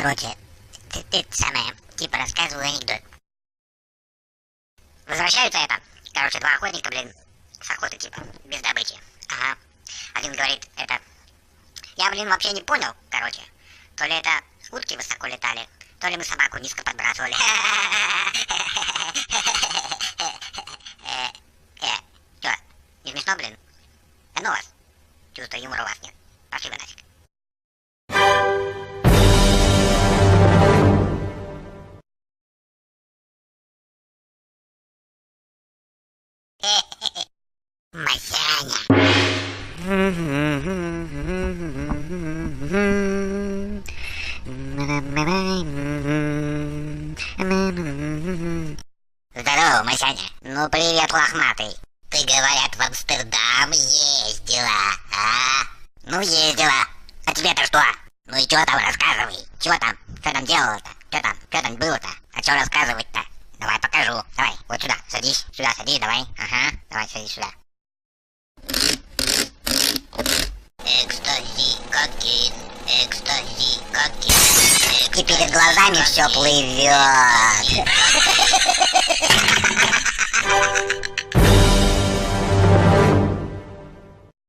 Короче, ты самое, типа рассказываю анекдот. Возвращаются короче, два охотника, блин, с охоты, типа, без добычи. Ага. Один говорит, я, блин, вообще не понял, короче, то ли это утки высоко летали, то ли мы собаку низко подбрасывали. Чё, не смешно, блин? Ну вас, чувство юмора у вас нет. Пошли вы нафиг. Масяня. Здорово, Масяня. Ну привет, лохматый. Ты, говорят, в Амстердам ездила, а? Ну ездила. А тебе-то что? Ну и чё там, рассказывай. Чё там? Что там делала-то? Чё там было-то? А чё рассказывать-то? Давай покажу. Давай, вот сюда, садись. Сюда садись, давай. Ага, давай, садись сюда. Экстази, кокаин, экстази, кокаин. И перед глазами все плывет.